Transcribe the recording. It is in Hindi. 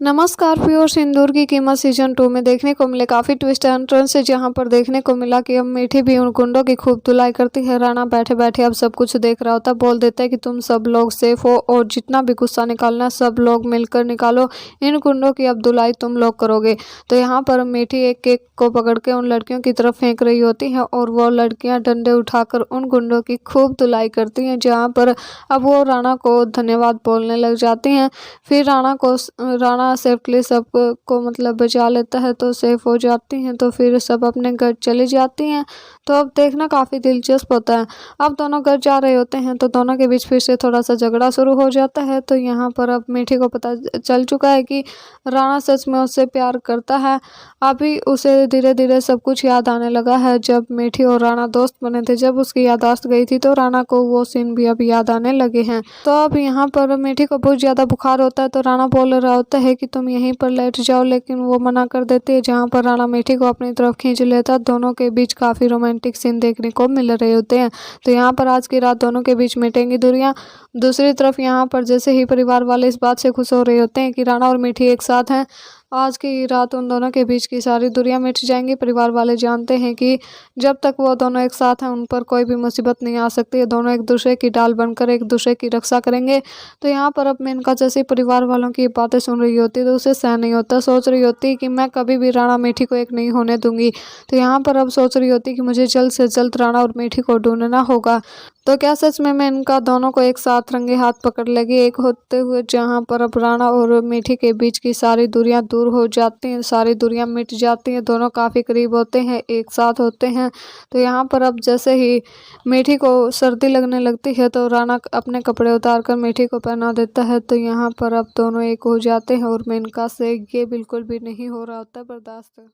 नमस्कार प्योर सिंदूर की कीमत सीजन 2 में देखने को मिले काफ़ी ट्विस्ट एंड टर्न्स से, जहां पर देखने को मिला कि अब मीठी भी उन गुंडों की खूब धुलाई करती है। राणा बैठे बैठे अब सब कुछ देख रहा होता, बोल देता है कि तुम सब लोग सेफ हो और जितना भी गुस्सा निकालना सब लोग मिलकर निकालो, इन गुंडों की अब धुलाई तुम लोग करोगे। तो यहाँ पर मीठी एक केक को पकड़ के उन लड़कियों की तरफ फेंक रही होती है और वो लड़कियां डंडे उठाकर उन गुंडों की खूब धुलाई करती हैं, जहाँ पर अब वो राणा को धन्यवाद बोलने लग जाती हैं। फिर राणा सेफ्टली सबको मतलब बचा लेता है तो सेफ हो जाती हैं। तो फिर सब अपने घर चली जाती हैं। तो अब देखना काफ़ी दिलचस्प होता है। अब दोनों घर जा रहे होते हैं तो दोनों के बीच फिर से थोड़ा सा झगड़ा शुरू हो जाता है। तो यहाँ पर अब मीठी को पता चल चुका है कि राणा सच में उससे प्यार करता है। अभी उसे धीरे धीरे सब कुछ याद आने लगा है। जब मीठी और राणा दोस्त बने थे, जब उसकी याददाश्त गई थी तो राणा को वो सीन भी अब याद आने लगे हैं। तो अब यहाँ पर मीठी को बहुत ज़्यादा बुखार होता है तो राणा बोल रहा होता है कि तुम यहीं पर लेट जाओ, लेकिन वो मना कर देती है, जहाँ पर राणा मीठी को अपनी तरफ खींच लेता है। दोनों के बीच काफ़ी रोमांटिक सीन देखने को मिल रहे होते हैं। तो यहाँ पर आज की रात दोनों के बीच मिटेंगी दूरियां। दूसरी तरफ यहाँ पर जैसे ही परिवार वाले इस बात से खुश हो रहे होते हैं कि राणा और मीठी एक साथ हैं, आज की रात उन दोनों के बीच की सारी दूरियां मिट जाएंगी। परिवार वाले जानते हैं कि जब तक वो दोनों एक साथ हैं उन पर कोई भी मुसीबत नहीं आ सकती है। दोनों एक दूसरे की ढाल बनकर एक दूसरे की रक्षा करेंगे। तो यहाँ पर अब मेनका जैसे परिवार वालों की बातें सुन रही होती है तो उसे सहन नहीं होता। सोच रही होती कि मैं कभी भी राणा मीठी को एक नहीं होने दूंगी। तो यहाँ पर अब सोच रही होती कि मुझे जल्द से जल्द राणा और मीठी को ढूंढना होगा। तो क्या सच में मैं इनका दोनों को एक साथ रंगे हाथ पकड़ लेगी एक होते हुए, जहाँ पर अब राणा और मीठी के बीच की सारी दूरियां दूर हो जाती हैं, सारी दूरियां मिट जाती हैं, दोनों काफ़ी करीब होते हैं, एक साथ होते हैं। तो यहाँ पर अब जैसे ही मीठी को सर्दी लगने लगती है तो राणा अपने कपड़े उतार कर मीठी को पहना देता है। तो यहाँ पर अब दोनों एक हो जाते हैं और मेनका से ये बिल्कुल भी नहीं हो रहा होता बर्दाश्त।